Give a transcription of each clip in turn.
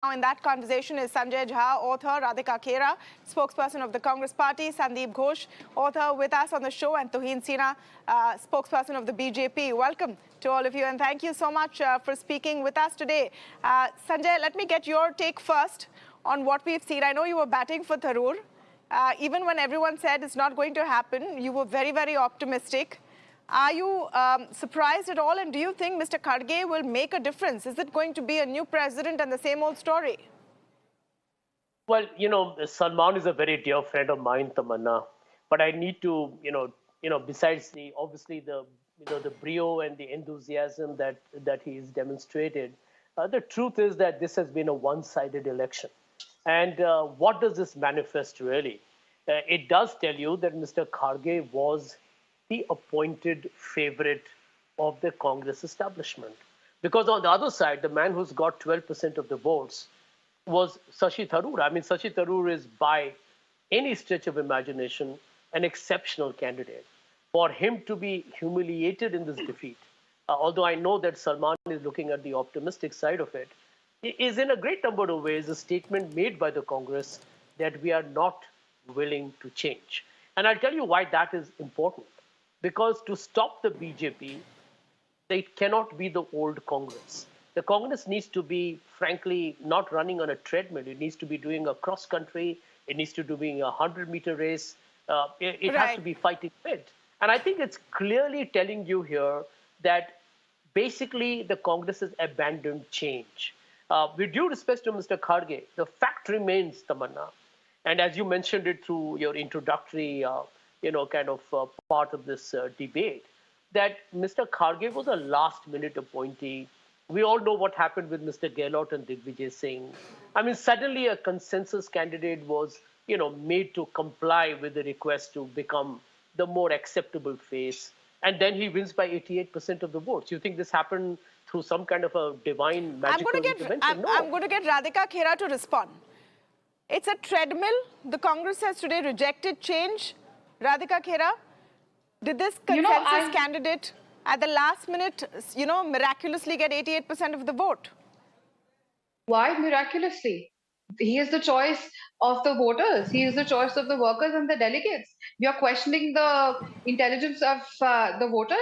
Now, in that conversation is Sanjay Jha, author, Radhika Khera, spokesperson of the Congress Party, Sandeep Ghose, author with us on the show, and Tuhin Sinha, spokesperson of the BJP. Welcome to all of you, and thank you so much for speaking with us today. Sanjay, let me get your take first on what we've seen. I know you were batting for Tharoor. Even when everyone said it's not going to happen, you were very, very optimistic. Are you surprised at all, and do you think Mr. Kharge will make a difference? Is it going to be a new president and the same old story? Well, Salman is a very dear friend of mine, Tamanna. But I need to, besides obviously the brio and the enthusiasm that he's demonstrated, the truth is that this has been a one-sided election. And what does this manifest really? It does tell you that Mr. Kharge was the appointed favorite of the Congress establishment. Because on the other side, the man who's got 12% of the votes was Shashee Tharoor. I mean, Shashee Tharoor is, by any stretch of imagination, an exceptional candidate. For him to be humiliated in this defeat, although I know that Salman is looking at the optimistic side of it, is in a great number of ways a statement made by the Congress that we are not willing to change. And I'll tell you why that is important. Because to stop the BJP, it cannot be the old Congress. The Congress needs to be, frankly, not running on a treadmill. It needs to be doing a cross-country. It needs to be doing a 100-meter race. It has to be fighting fit. And I think it's clearly telling you here that basically the Congress has abandoned change. With due respect to Mr. Kharge, the fact remains, Tamanna, and as you mentioned it through your introductory part of this debate, that Mr. Kharge was a last-minute appointee. We all know what happened with Mr. Gehlot and Digvijay Singh. I mean, suddenly a consensus candidate was, made to comply with the request to become the more acceptable face. And then he wins by 88% of the votes. You think this happened through some kind of a divine magical intervention? No. I'm going to get Radhika Khera to respond. It's a treadmill. The Congress has today rejected change. Radhika Khera, did this consensus candidate at the last minute, miraculously get 88% of the vote? Why miraculously? He is the choice of the voters. He is the choice of the workers and the delegates. You are questioning the intelligence of the voters?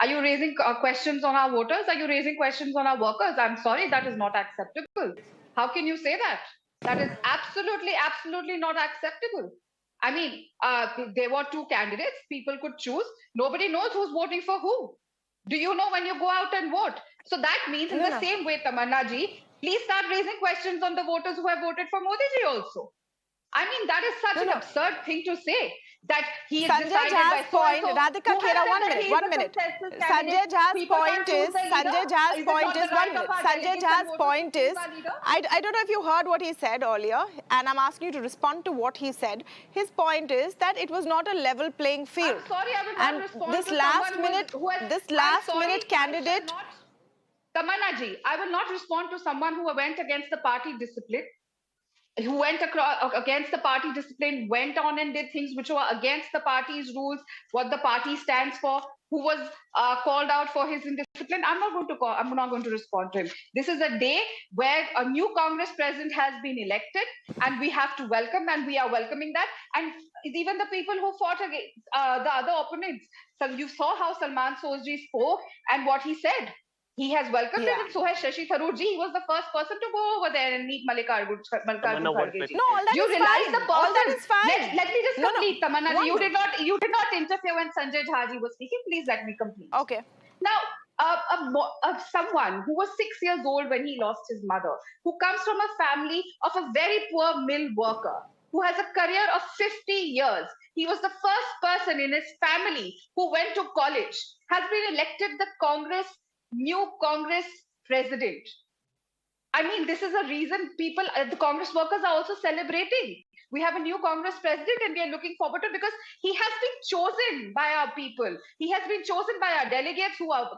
Are you raising questions on our voters? Are you raising questions on our workers? I'm sorry, that is not acceptable. How can you say that? That is absolutely, absolutely not acceptable. I mean, there were two candidates. People could choose. Nobody knows who's voting for who. Do you know when you go out and vote? So that means in the same way, Tamanna ji, please start raising questions on the voters who have voted for Modi ji also. I mean, that is such an absurd thing to say. That he is Sanjay Jha's point, Radhika Khera, 1 minute. Sanjay Jha's point is, Sanjay Jha's point is, I don't know if you heard what he said earlier, and I'm asking you to respond to what he said. His point is that it was not a level playing field. I'm sorry, I will not respond this to last minute candidate. Tamanna ji, I will not respond to someone who went against the party discipline. Who went against the party discipline, went on and did things which were against the party's rules, what the party stands for, who was called out for his indiscipline. I'm not going to respond to him. This is a day where a new Congress president has been elected, and we have to welcome, and we are welcoming that. And even the people who fought against the other opponents. So you saw how Salman Sozji spoke and what he said. He has welcomed it, and so has Shashee Tharoor ji. He was the first person to go over there and meet Mallikarjun Kharge ji. No, all that you is realize fine. The person, all that is fine. Let me just complete, Tamanna ji. You did not interfere when Sanjay Jha ji was speaking. Please let me complete. Okay. Now, someone who was 6 years old when he lost his mother, who comes from a family of a very poor mill worker, who has a career of 50 years. He was the first person in his family who went to college, has been elected the new Congress president. I mean, this is a reason people, the Congress workers are also celebrating. We have a new Congress president and we are looking forward to it because he has been chosen by our people. He has been chosen by our delegates who are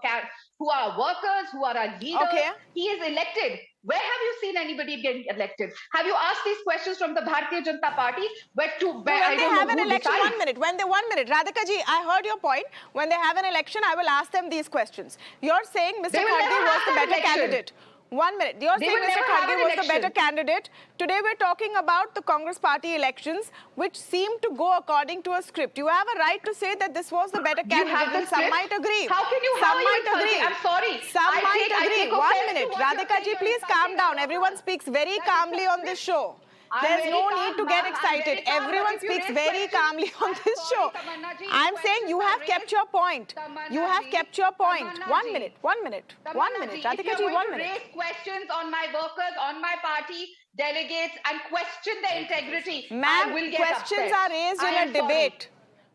workers, who are our leaders. Okay. He is elected. Where have you seen anybody getting elected? Have you asked these questions from the Bharatiya Janata Party? When they have an election, 1 minute. 1 minute. Radhika ji, I heard your point. When they have an election, I will ask them these questions. You're saying Mr. Kharge was the better candidate. 1 minute. You're They saying will Mr. never have Kharge an was the better election. candidate. Today we're talking about the Congress party elections, which seem to go according to a script. You have a right to say that this was the better You candidate, have the and some script? might agree. How can you? How Some are you might insulting? agree. I'm sorry. Some might I agree. take 1 offense to minute. what you're Radhika saying. ji, You're please calm insulting down. our Everyone workers. speaks very That is calmly the on this script. show. I'm There's very no calm, need to ma'am. get I'm excited. very calm, but Everyone if you speaks raise very questions, calmly on I'm this sorry, show. Tamanna ji, I'm saying questions you are have kept raised. your point. Tamanna You have ji, kept your point. Tamanna 1 ji, minute. 1 minute. 1 Tamanna minute. ji, if Radhika you're ji, going 1 to minute. raise questions on my workers, on my party delegates, and question their integrity, I Ma'am, will get questions upset. are raised I in am a sorry. debate.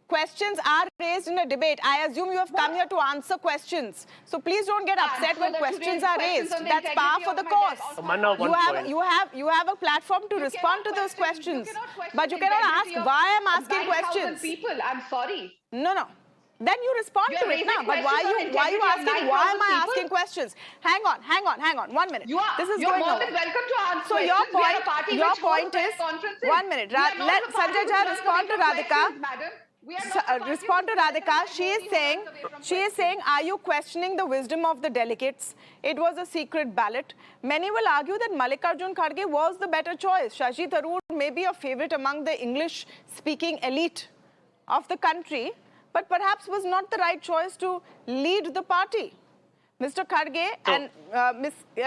Questions are raised in a debate. I assume you have come here to answer questions. So please don't get upset So when that you questions raise are questions raised. on the That's par integrity for of the my cause. of my Tamanna, party. You have a platform to respond to those You questions. cannot question But you cannot ask integrity of why I'm asking 9,000 questions. people. I'm sorry. No. Then you respond You to are it now. raising But why questions on you integrity of asking? Why am 9,000 I people? asking questions? Hang on. 1 minute. This is You're going more nowhere. than welcome to answer So questions. We are a party your which holds point press is, conferences. 1 minute. We are not Let a party Sanjay which Jha runs respond away to from Radhika. questions, madam. We are not a party Respond to which Radhika. represents a minority who runs away from She is questions. saying, are you questioning the wisdom of the delegates? It was a secret ballot. Many will argue that Mallikarjun Kharge was the better choice. Shashee Tharoor may be a favorite among the English-speaking elite of the country, but perhaps was not the right choice to lead the party. Mr. Kharge and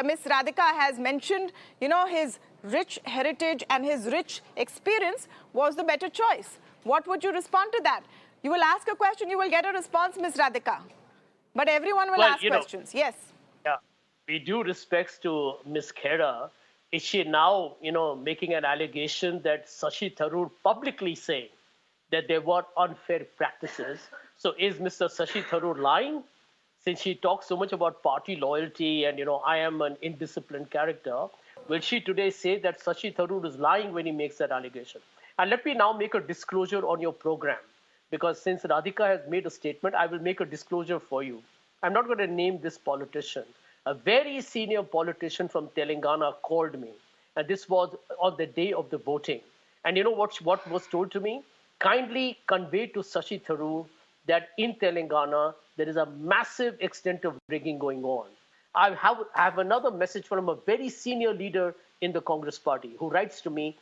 Miss Radhika has mentioned, his rich heritage and his rich experience was the better choice. What would you respond to that? You will ask a question, you will get a response, Miss Radhika. But everyone will ask questions. Yes. Yeah, we due respects to Miss Khera. Is she now, making an allegation that Shashee Tharoor publicly saying that there were unfair practices? So is Mr. Shashee Tharoor lying? Since she talks so much about party loyalty and, I am an indisciplined character, will she today say that Shashee Tharoor is lying when he makes that allegation? And let me now make a disclosure on your program, because since Radhika has made a statement, I will make a disclosure for you. I'm not going to name this politician. A very senior politician from Telangana called me, and this was on the day of the voting. And you know what was told to me? Kindly convey to Shashee Tharoor that in Telangana, there is a massive extent of rigging going on. I have another message from a very senior leader in the Congress party who writes to me,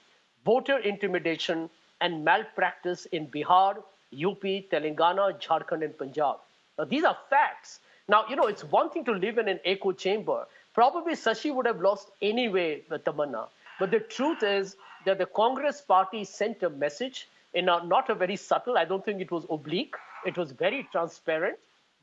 voter intimidation and malpractice in Bihar, UP, Telangana, Jharkhand, and Punjab. Now, these are facts. Now, it's one thing to live in an echo chamber. Probably Shashi would have lost anyway with Tamanna. But the truth is that the Congress party sent a message in not a very subtle, I don't think it was oblique, it was very transparent,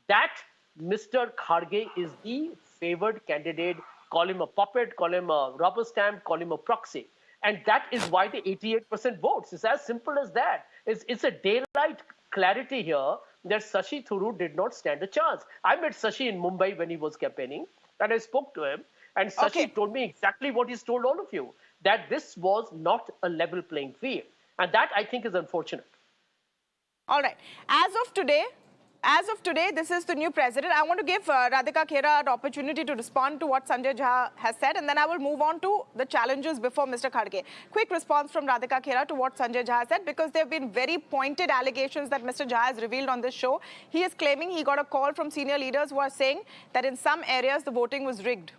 that Mr. Kharge is the favored candidate. Call him a puppet, call him a rubber stamp, call him a proxy. And that is why the 88% votes. It's as simple as that. It's a daylight clarity here that Shashee Tharoor did not stand a chance. I met Shashi in Mumbai when he was campaigning, and I spoke to him, and Shashi told me exactly what he's told all of you, that this was not a level playing field. And that, I think, is unfortunate. All right. As of today, this is the new president. I want to give Radhika Khera an opportunity to respond to what Sanjay Jha has said, and then I will move on to the challenges before Mr. Kharge. Quick response from Radhika Khera to what Sanjay Jha said, because there have been very pointed allegations that Mr. Jha has revealed on this show. He is claiming he got a call from senior leaders who are saying that in some areas the voting was rigged.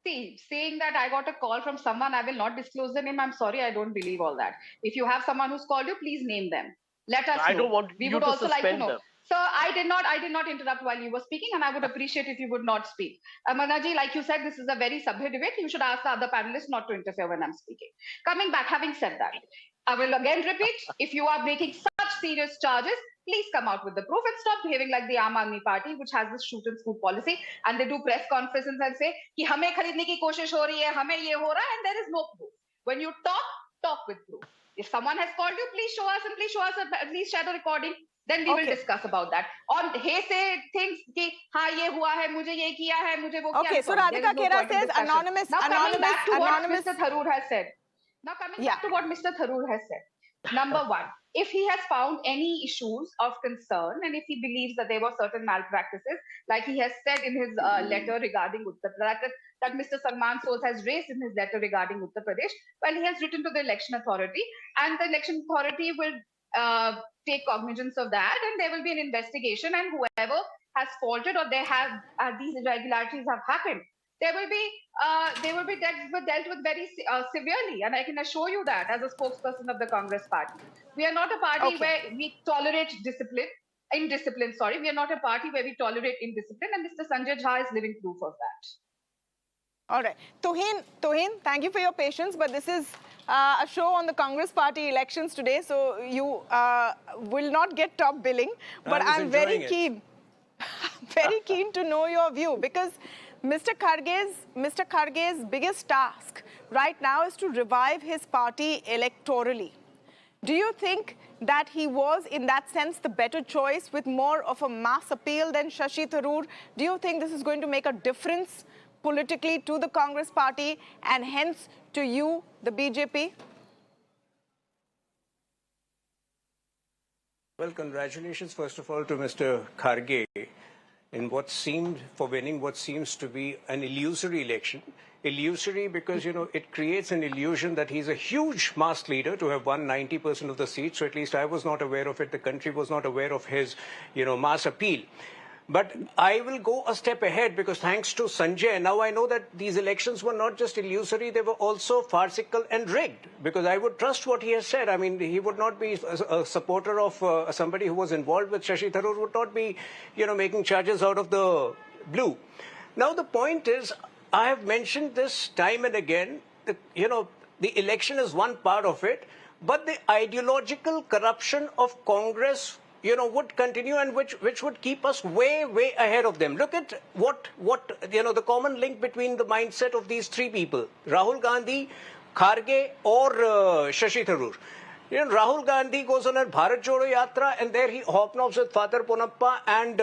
See, saying that I got a call from someone, I will not disclose the name. I'm sorry, I don't believe all that. If you have someone who's called you, please name them. Let us know. I don't want we you would to also like to suspend know. them. So I did not interrupt while you were speaking, and I would appreciate if you would not speak. Manaji, like you said, this is a very subtle debate. You should ask the other panelists not to interfere when I'm speaking. Coming back, having said that, I will again repeat, if you are making such serious charges, please come out with the proof and stop behaving like the Aam Aadmi Party, which has this shoot and scoot policy, and they do press conferences and say कि हमें खरीदने की कोशिश हो रही है, हमें ये हो रहा है, and there is no proof. When you talk with proof. If someone has called you, please show us, and please show us, at least share the recording. Then we will discuss about that. On he say things कि हाँ ये हुआ है, मुझे ये किया है, मुझे वो किया है. Okay, so Radhika Khera says anonymous. Now coming back to what Mr. Tharoor has said. Now coming back to what Mr. Tharoor has said. Number one, if he has found any issues of concern and if he believes that there were certain malpractices, like he has said in his letter regarding Uttar Pradesh, that Mr. Salman Soz has raised in his letter regarding Uttar Pradesh, well, he has written to the election authority, and the election authority will take cognizance of that, and there will be an investigation, and whoever has faulted or there have these irregularities have happened, they will be dealt with very severely, and I can assure you that as a spokesperson of the Congress party. We are not a party Okay. where we tolerate indiscipline. Sorry, we are not a party where we tolerate indiscipline, and Mr. Sanjay Jha is living proof of that. All right. Tuhin, thank you for your patience, but this is a show on the Congress party elections today, so you will not get top billing. But I'm very keen, very keen to know your view, because Mr. Kharge's biggest task right now is to revive his party electorally. Do you think that he was, in that sense, the better choice with more of a mass appeal than Shashee Tharoor? Do you think this is going to make a difference politically to the Congress party and hence to you, the BJP? Well, congratulations, first of all, to Mr. Kharge in winning what seems to be an illusory election. Illusory because, it creates an illusion that he's a huge mass leader to have won 90% of the seats. So at least I was not aware of it. The country was not aware of his, mass appeal. But I will go a step ahead, because thanks to Sanjay, now I know that these elections were not just illusory, they were also farcical and rigged, because I would trust what he has said. I mean, he would not be a supporter of somebody who was involved with Shashee Tharoor, would not be, making charges out of the blue. Now, the point is, I have mentioned this time and again, that, the election is one part of it, but the ideological corruption of Congress would continue, and which would keep us way ahead of them. Look at what the common link between the mindset of these three people: Rahul Gandhi, Kharge, or Shashee Tharoor. Rahul Gandhi goes on a Bharat Jodo Yatra, and there he hobnobs with Father Ponappa and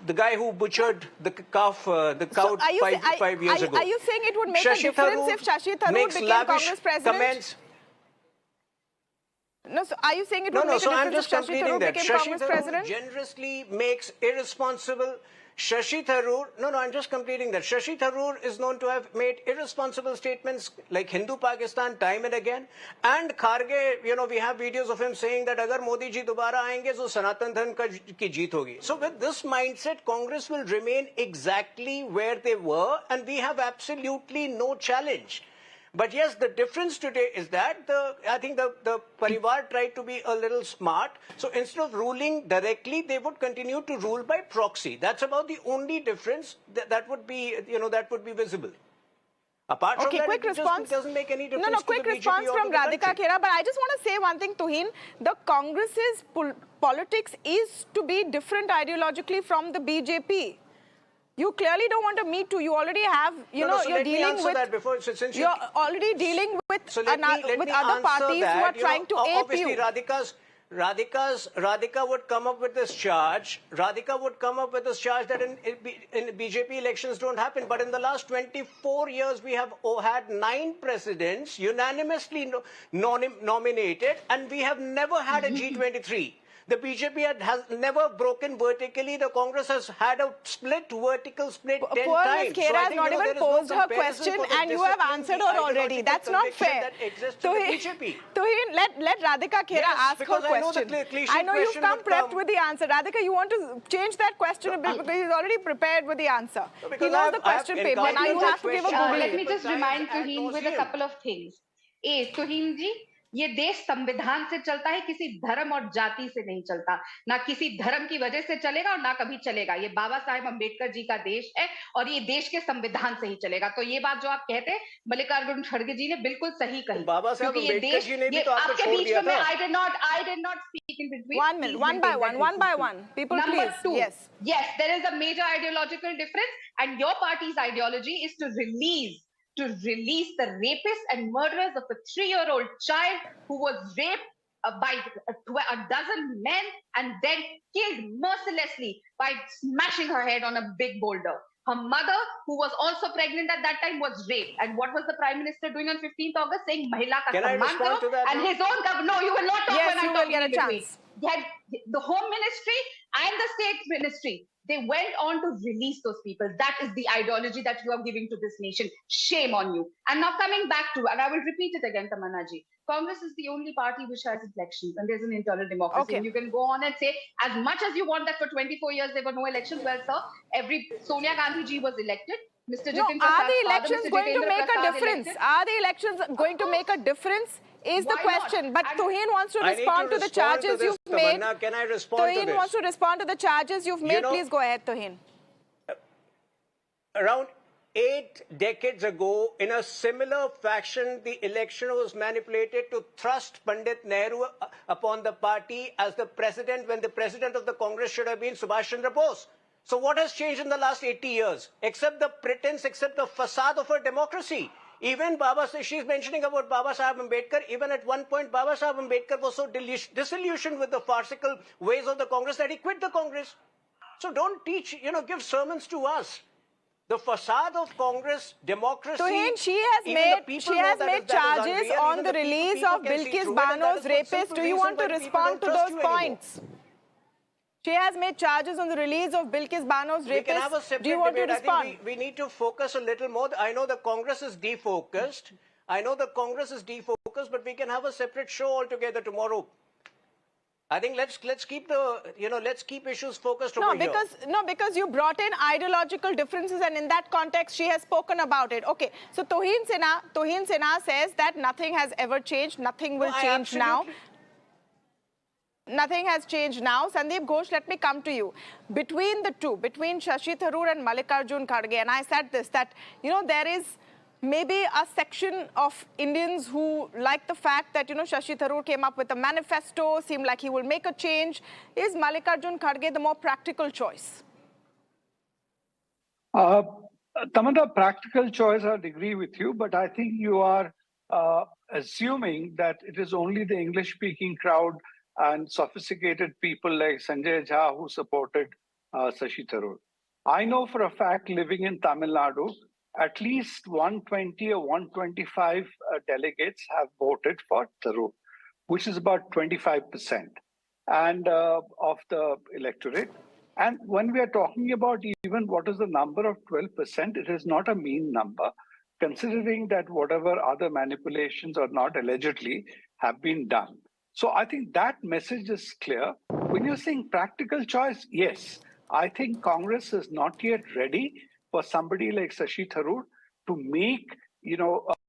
the guy who butchered the cow 5 years ago. Are you saying it would make a difference if Shashee Tharoor became Congress president? Comments. No, so are you saying it would make a difference if Shashee Tharoor became Congress president? Generously makes irresponsible. Shashee Tharoor, I'm just completing that. Shashee Tharoor is known to have made irresponsible statements like Hindu Pakistan time and again. And Kharge, we have videos of him saying that agar Modi ji dobara aayenge, so Sanatan Dharm ki jeet hogi. So with this mindset, Congress will remain exactly where they were, and we have absolutely no challenge. But yes, the difference today is that I think the Parivar tried to be a little smart. So instead of ruling directly, they would continue to rule by proxy. That's about the only difference that would be, that would be visible. Apart from that, quick response. Just doesn't make any difference. Quick response from Radhika Khera. But I just want to say one thing, Tuhin. The Congress's politics is to be different ideologically from the BJP. You clearly don't want a Me Too. You already have, you're dealing with. You're already dealing with other parties who are trying to ape you. Radhika would come up with this charge. Radhika would come up with this charge that in BJP elections don't happen. But in the last 24 years, we have had 9 presidents unanimously nominated, and we have never had a G23. The BJP has never broken vertically. The Congress has had a vertical split 10 Poor times. Ms. Khera has not even posed her question, and you have answered her already. That's not fair. Tuhin, let Radhika Khera ask her question. I know you've come prepped with the answer. Radhika, you want to change that question a bit because he's already prepared with the answer. He knows the question paper. Now you have to give a Google. Let me just remind Tuhin with a couple of things. Tuhin ji, ये देश संविधान से चलता है, किसी धर्म और जाति से नहीं चलता, ना किसी धर्म की वजह से चलेगा और ना कभी चलेगा। ये बाबा साहेब अम्बेडकर जी का देश है और ये देश के संविधान से ही चलेगा। तो ये बात जो आप कहते हैं मल्लिकार्जुन खड़गे जी ने बिल्कुल सही कही, क्योंकि ये देश आपके बीच में I did not speak in between. 1 minute, one by one. People, Number please. 2, yes, there is a major ideological difference, and your party's ideology is to release the rapists and murderers of a 3-year-old child who was raped by a dozen men and then killed mercilessly by smashing her head on a big boulder. Her mother, who was also pregnant at that time, was raped. And what was the Prime Minister doing on 15th August? Saying, Mahila ka samman karo. And his own government, no, you will not talk when I talk in between. The Home Ministry and the State Ministry They went on to release those people. That is the ideology that you are giving to this nation. Shame on you. And now coming back to, and I will repeat it again, Tamanna ji, Congress is the only party which has elections and there's an internal democracy. Okay. And you can go on and say as much as you want that for 24 years there were no elections. Well, sir, Sonia Gandhi ji was elected. Mr. No, Jitin are Prasad's the father, elections Mr. going to Jitendra make a Prasad difference? elected. Are the elections going to make a difference? Is the Why question. not? But And Tuhin wants to I need respond to the respond charges this, you've made. Tamanna. Can I respond to Tuhin this? wants to respond to the charges you've made. Please go ahead, Tuhin. Around 8 decades ago, in a similar fashion, the election was manipulated to thrust Pandit Nehru upon the party as the president, when the president of the Congress should have been Subhash Chandra Bose. So what has changed in the last 80 years? Except the pretense, except the facade of a democracy. Even she's mentioning about Baba Sahib Ambedkar. Even at one point, Baba Sahib Ambedkar was so disillusioned with the farcical ways of the Congress that he quit the Congress. So don't teach, give sermons to us. The facade of Congress, democracy. Tuhin, she has made charges on the release of Bilkis Bano's rapist. Do you want to respond to those points? She has made charges on the release of Bilkis Bano's rapist. We can have a separate Do you want debate. to respond? I think we need to focus a little more. I know the Congress is defocused. But we can have a separate show altogether tomorrow. I think let's keep let's keep issues focused over here. Because you brought in ideological differences, and in that context she has spoken about it. Okay, so Tuhin Sinha says that nothing has ever changed, nothing will change now. Nothing has changed now. Sandeep Ghose, let me come to you. Between the two, between Shashi Tharoor and Mallikarjun Kharge, and I said this, that, there is maybe a section of Indians who like the fact that, Shashi Tharoor came up with a manifesto, seemed like he will make a change. Is Mallikarjun Kharge the more practical choice? Tamanna, practical choice, I'd agree with you, but I think you are assuming that it is only the English-speaking crowd and sophisticated people like Sanjay Jha who supported Shashi Tharoor. I know for a fact, living in Tamil Nadu, at least 120 or 125 delegates have voted for Tharoor, which is about 25% and of the electorate. And when we are talking about even what is the number of 12%, it is not a mean number, considering that whatever other manipulations or not allegedly have been done. So I think that message is clear. When you're saying practical choice, yes, I think Congress is not yet ready for somebody like Shashi Tharoor to make,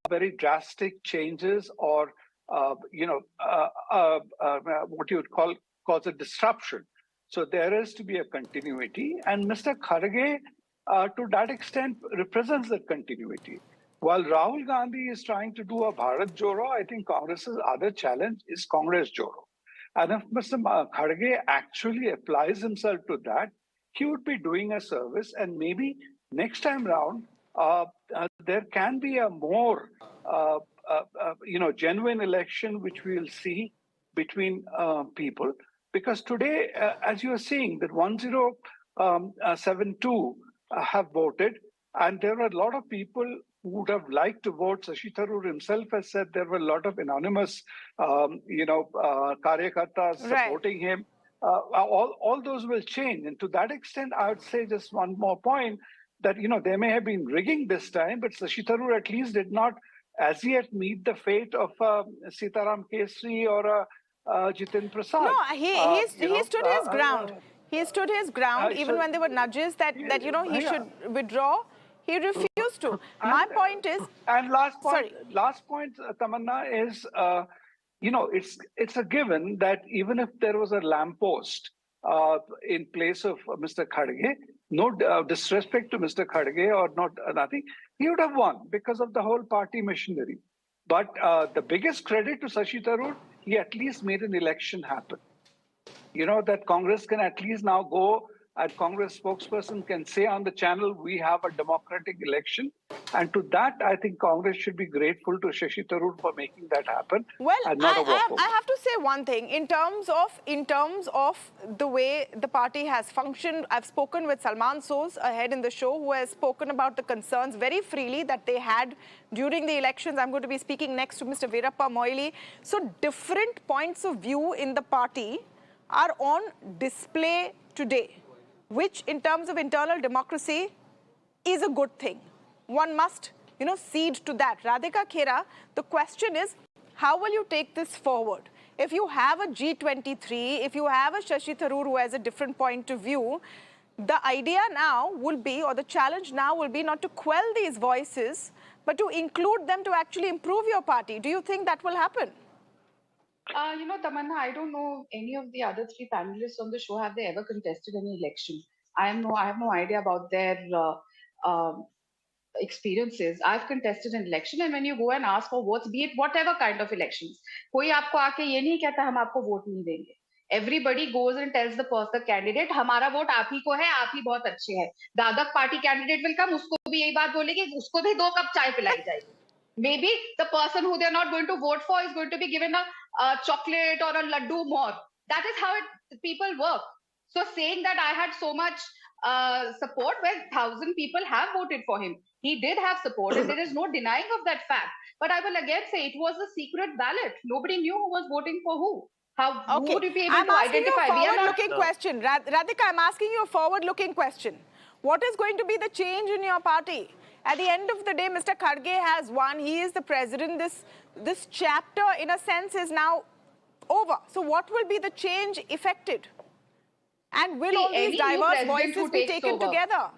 very drastic changes or, what you would cause a disruption. So there is to be a continuity. And Mr. Kharge, to that extent, represents that continuity. While Rahul Gandhi is trying to do a Bharat Joro, I think Congress's other challenge is Congress Joro. And if Mr. Kharge actually applies himself to that, he would be doing a service. And maybe next time round, there can be a more, genuine election, which we will see between people. Because today, as you are seeing, that 1072 have voted, and there are a lot of people who would have liked to vote. Shashi Tharoor himself has said there were a lot of anonymous, karyakartas supporting him. All those will change. And to that extent, I would say just one more point that, they may have been rigging this time, but Shashi Tharoor at least did not as yet meet the fate of Sitaram Kesri or Jiten Prasad. No, he stood his ground. He stood his ground even when there were nudges that he should withdraw. He refused to. My point is... And last point, Tamanna, is, it's a given that even if there was a lamppost in place of Mr. Kharge, no disrespect to Mr. Kharge or nothing, he would have won because of the whole party machinery. But the biggest credit to Shashi Tharoor, he at least made an election happen. That Congress can at least now go, and Congress spokesperson can say on the channel, we have a democratic election. And to that, I think Congress should be grateful to Shashi Tharoor for making that happen. Well, I have to say one thing. In terms of the way the party has functioned, I've spoken with Salman Soos ahead in the show, who has spoken about the concerns very freely that they had during the elections. I'm going to be speaking next to Mr. Veerappa Moily. So different points of view in the party are on display today. which in terms of internal democracy is a good thing. One must, cede to that. Radhika Khera, the question is, how will you take this forward? If you have a G23, if you have a Shashee Tharoor who has a different point of view, the idea now will be, or the challenge now will be, not to quell these voices, but to include them to actually improve your party. Do you think that will happen? Tamanna, I don't know any of the other three panelists on the show. Have they ever contested any election? I have no idea about their experiences. I've contested an election, and when you go and ask for votes, be it whatever kind of elections, कोई आपको आके ये नहीं कहता हम आपको vote नहीं देंगे. Everybody goes and tells the candidate, हमारा वोट आप ही को है, आप ही बहुत अच्छे हैं. The other party candidate will come, उसको भी यही बात बोलेगी, उसको भी 2 कप चाय पिलाई जाएगी. Maybe the person who they're not going to vote for is going to be given a chocolate or a laddu more. That is how people work. So saying that I had so much support, well, 1,000 people have voted for him. He did have support, and there is no denying of that fact. But I will again say it was a secret ballot. Nobody knew who was voting for who. Who would you be able to identify? I'm asking you a forward-looking question. Radhika, I'm asking you a forward-looking question. What is going to be the change in your party? At the end of the day, Mr. Kharge has won. He is the president. This chapter, in a sense, is now over. So what will be the change effected? And will all these diverse voices be taken together?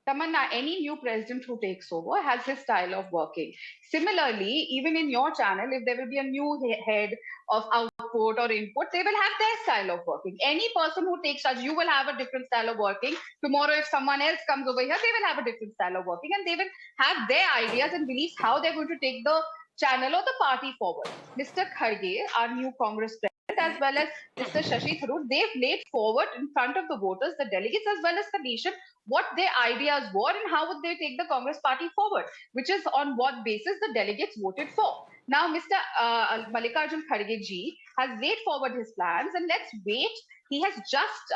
Tamanna, any new president who takes over has his style of working. Similarly, even in your channel, if there will be a new head of output or input, they will have their style of working. Any person who takes charge, you will have a different style of working. Tomorrow, if someone else comes over here, they will have a different style of working, and they will have their ideas and beliefs how they're going to take the channel or the party forward. Mr. Kharge, our new Congress president, as well as Mr. Shashee Tharoor, they've laid forward in front of the voters, the delegates, as well as the nation, what their ideas were and how would they take the Congress party forward, which is on what basis the delegates voted for. Now, Mr. Mallikarjun Kharge ji has laid forward his plans, and let's wait. He has just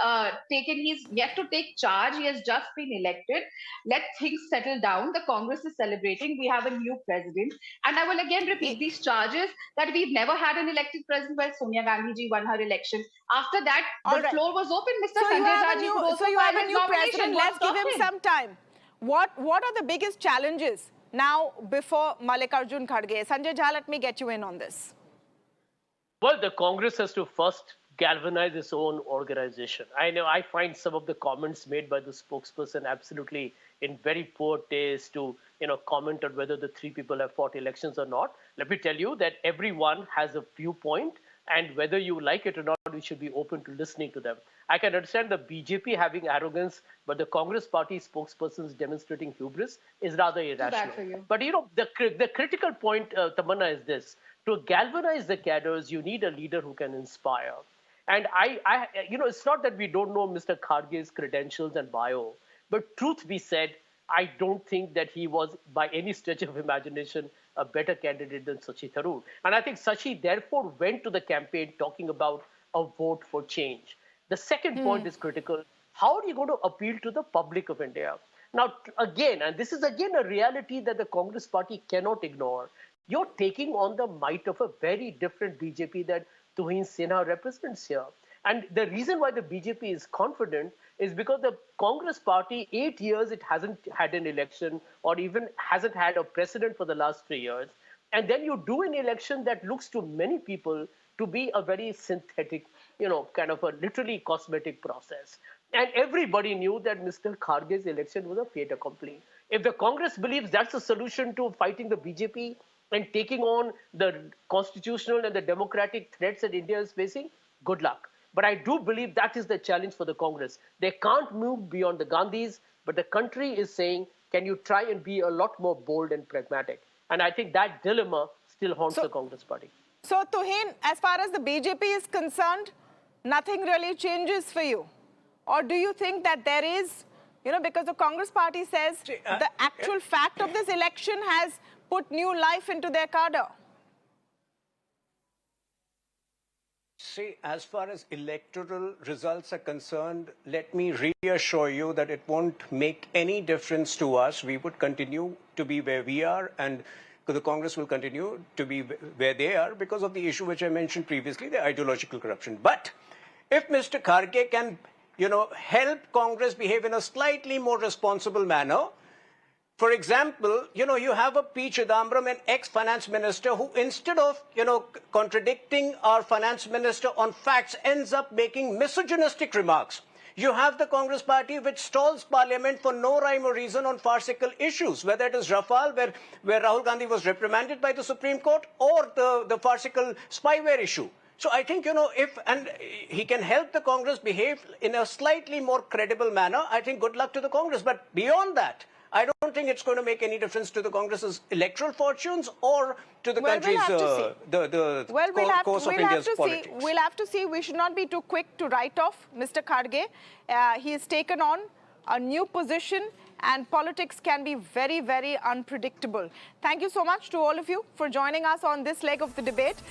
he's yet to take charge. He has just been elected. Let things settle down. The Congress is celebrating. We have a new president. And I will again repeat these charges that we've never had an elected president where Sonia Gandhi ji won her election. After that, the floor was open. Mr. Sanjay Jha ji could also file his nomination. Let's give him some time. What are the biggest challenges now before Mallikarjun Kharge? Sanjay Jha, let me get you in on this. Well, the Congress has to first galvanize its own organization. I find some of the comments made by the spokesperson absolutely in very poor taste to comment on whether the 3 people have fought elections or not. Let me tell you that everyone has a viewpoint, and whether you like it or not, we should be open to listening to them. I can understand the BJP having arrogance, but the Congress party spokespersons demonstrating hubris is rather irrational. But the critical point, Tamanna, is this: to galvanize the cadres, you need a leader who can inspire. And it's not that we don't know Mr. Kharge's credentials and bio, but truth be said, I don't think that he was, by any stretch of imagination, a better candidate than Shashee Tharoor. And I think Shashee therefore went to the campaign talking about a vote for change. The second point is critical. How are you going to appeal to the public of India? Now, again, and this is again a reality that the Congress party cannot ignore, you're taking on the might of a very different BJP that Tuhin Sinha represents here. And the reason why the BJP is confident is because the Congress party, 8 years, it hasn't had an election or even hasn't had a president for the last 3 years. And then you do an election that looks to many people to be a very synthetic, kind of a literally cosmetic process. And everybody knew that Mr. Kharge's election was a fait accompli. If the Congress believes that's the solution to fighting the BJP and taking on the constitutional and the democratic threats that India is facing, good luck. But I do believe that is the challenge for the Congress. They can't move beyond the Gandhis, but the country is saying, can you try and be a lot more bold and pragmatic? And I think that dilemma still haunts the Congress party. So, Tuhin, as far as the BJP is concerned, nothing really changes for you? Or do you think that there is, because the Congress party says the actual fact of this election has put new life into their cadre? See, as far as electoral results are concerned, let me reassure you that it won't make any difference to us. We would continue to be where we are, and the Congress will continue to be where they are because of the issue which I mentioned previously, the ideological corruption. But if Mr. Kharge can, help Congress behave in a slightly more responsible manner. For example, you have a P. Chidambaram, an ex-finance minister, who instead of, contradicting our finance minister on facts, ends up making misogynistic remarks. You have the Congress party which stalls parliament for no rhyme or reason on farcical issues, whether it is Rafale, where Rahul Gandhi was reprimanded by the Supreme Court, or the farcical spyware issue. So I think, and he can help the Congress behave in a slightly more credible manner, I think good luck to the Congress. But beyond that, I don't think it's going to make any difference to the Congress's electoral fortunes or to the country's, course of India's politics. We'll have to see. We should not be too quick to write off Mr. Kharge. He has taken on a new position, and politics can be very, very unpredictable. Thank you so much to all of you for joining us on this leg of the debate.